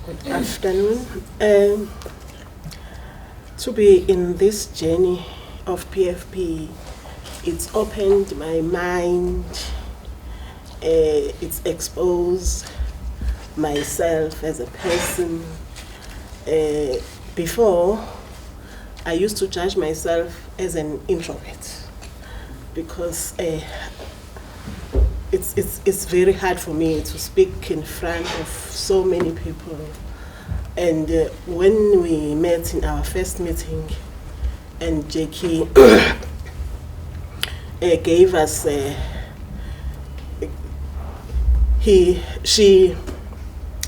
Good afternoon. To be in this journey of PFP, it's opened my mind, it's exposed myself as a person. Before, I used to judge myself as an introvert because it's very hard for me to speak in front of so many people. And when we met in our first meeting, and Jackie gave us, she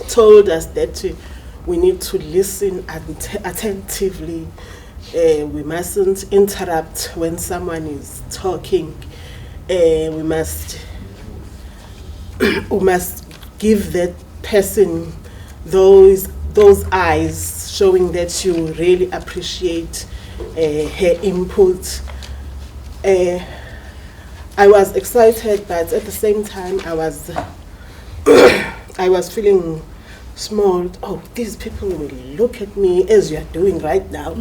told us that we need to listen attentively. We mustn't interrupt when someone is talking. We must give that person those eyes showing that you really appreciate her input. I was excited, but at the same time I was feeling small. Oh, these people will look at me as you are doing right now.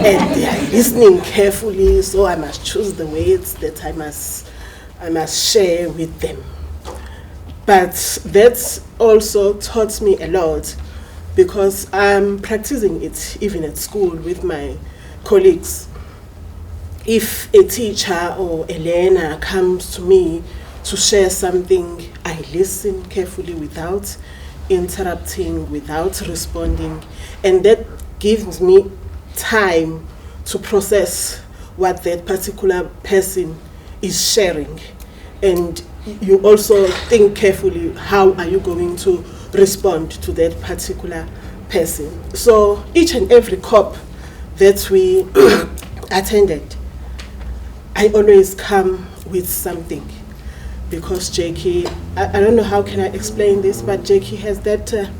And they are listening carefully, so I must choose the words that I must share with them. But that also taught me a lot because I'm practicing it even at school with my colleagues. If a teacher or a learner comes to me to share something, I listen carefully without interrupting, without responding, and that gives me time to process what that particular person is sharing. And you also think carefully, how are you going to respond to that particular person? So each and every COP that we attended, I always come with something. Because Jackie, I don't know how can I explain this, but Jackie has that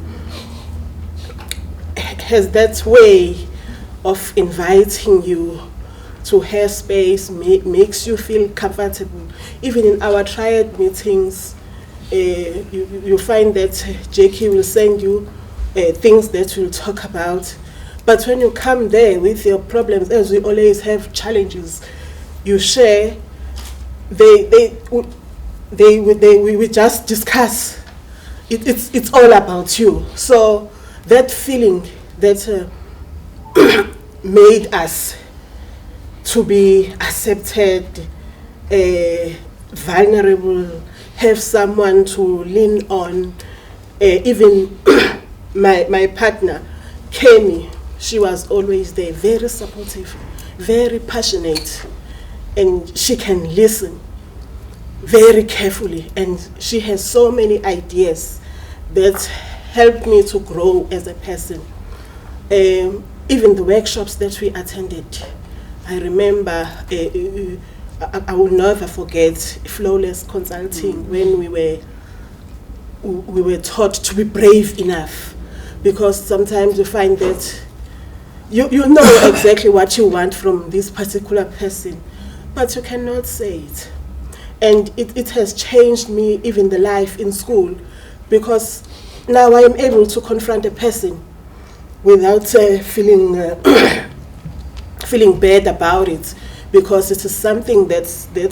way of inviting you to her space, makes you feel comfortable. Even in our triad meetings, you find that Jackie will send you things that we'll talk about. But when you come there with your problems, as we always have challenges, you share, we just discuss. It's all about you. So that feeling that made us to be accepted, vulnerable, have someone to lean on. Even my partner, Kemi, she was always there, very supportive, very passionate, and she can listen very carefully, and she has so many ideas that helped me to grow as a person. Even the workshops that we attended, I remember, I will never forget flawless consulting, when we were taught to be brave enough, because sometimes you find that you know exactly what you want from this particular person, but you cannot say it. And it has changed me, even the life in school, because now I am able to confront a person without feeling bad about it, because it is something that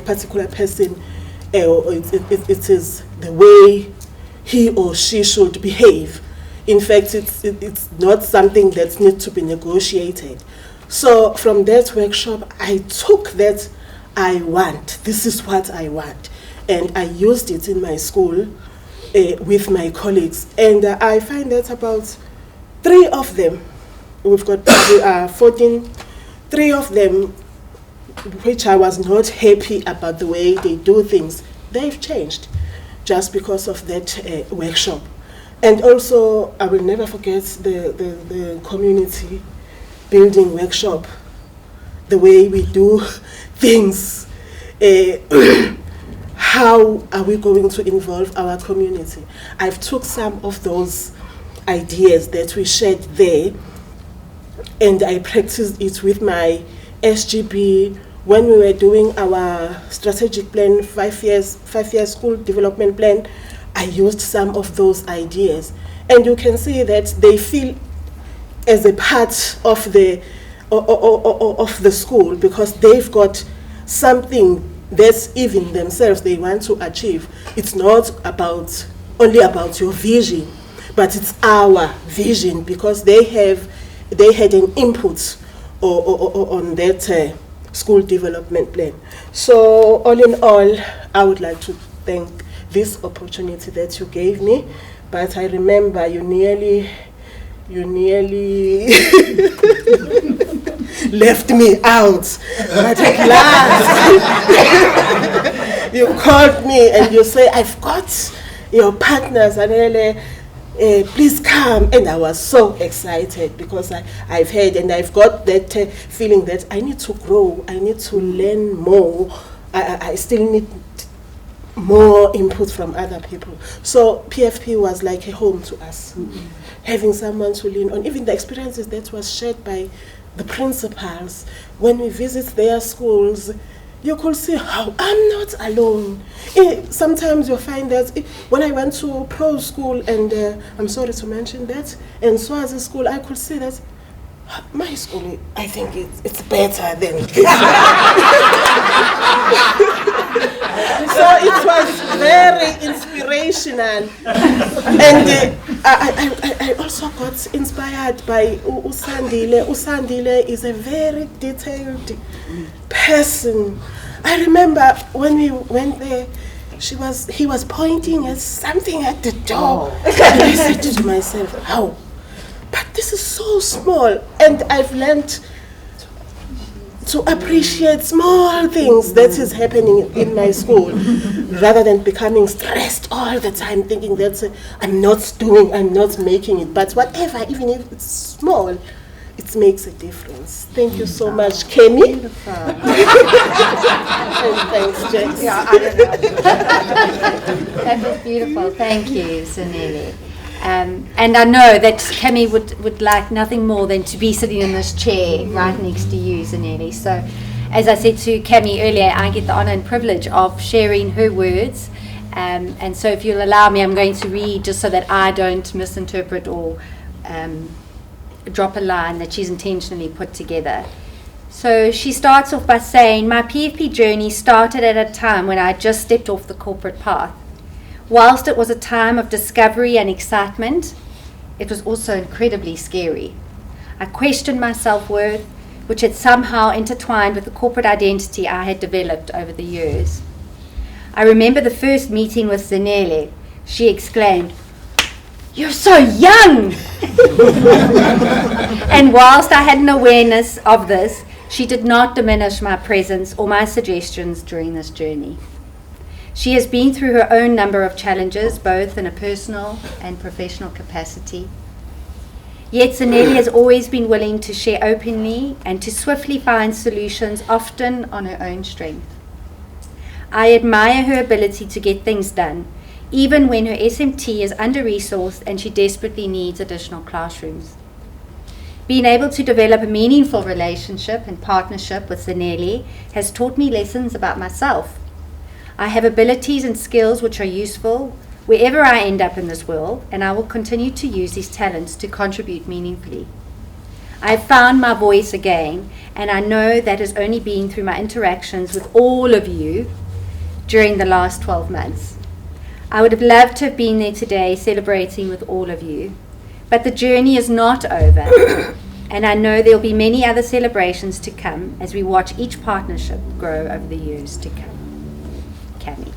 particular person, it is the way he or she should behave. In fact, it's not something that needs to be negotiated. So from that workshop, I took that this is what I want. And I used it in my school with my colleagues. And I find that about 3 of them, we've got 14, 3 of them, which I was not happy about the way they do things, they've changed just because of that workshop. And also, I will never forget the community building workshop, the way we do things. How are we going to involve our community? I've took some of those ideas that we shared there, and I practiced it with my SGB when we were doing our strategic plan, 5 years school development plan. I used some of those ideas, And you can see that they feel as a part of the of the school, because they've got something that's even themselves they want to achieve. It's not about only about your vision, but it's our vision, because they had an input on that school development plan. So all in all, I would like to thank this opportunity that you gave me. But I remember you nearly left me out. But at last, you called me and you say, I've got your partners, and please come. And I was so excited, because I've heard and I've got that feeling that I need to grow, I need to learn more, I still need more input from other people. So PFP was like a home to us, having someone to lean on. Even the experiences that was shared by the principals, when we visit their schools, you could see how I'm not alone. Sometimes you find that when I went to pro school, and I'm sorry to mention that, and Swazi school, I could see that my school, I think it's better than this. So it was very inspirational. And I also got inspired by Usandile. Usandile is a very detailed person. I remember when we went there, he was pointing at something at the door. And I said to myself, how? But this is so small. And I've learned to appreciate small things that is happening in my school, rather than becoming stressed all the time, thinking that I'm not making it. But whatever, even if it's small, it makes a difference. Thank you so much, Kemi. And thanks, Jax. Yeah, I don't know. That was beautiful. Thank you, Zanele. And I know that Kemi would like nothing more than to be sitting in this chair right next to you, Zanele. So, as I said to Kemi earlier, I get the honor and privilege of sharing her words. And so if you'll allow me, I'm going to read, just so that I don't misinterpret or drop a line that she's intentionally put together. So she starts off by saying, my PFP journey started at a time when I had just stepped off the corporate path. Whilst it was a time of discovery and excitement, it was also incredibly scary. I questioned my self-worth, which had somehow intertwined with the corporate identity I had developed over the years. I remember the first meeting with Zanele. She exclaimed, "You're so young!" And whilst I had an awareness of this, she did not diminish my presence or my suggestions during this journey. She has been through her own number of challenges, both in a personal and professional capacity. Yet Zanele has always been willing to share openly and to swiftly find solutions, often on her own strength. I admire her ability to get things done, even when her SMT is under-resourced and she desperately needs additional classrooms. Being able to develop a meaningful relationship and partnership with Zanele has taught me lessons about myself. I have abilities and skills which are useful wherever I end up in this world, and I will continue to use these talents to contribute meaningfully. I have found my voice again, and I know that has only been through my interactions with all of you during the last 12 months. I would have loved to have been there today celebrating with all of you, but the journey is not over, and I know there will be many other celebrations to come as we watch each partnership grow over the years to come. Kami.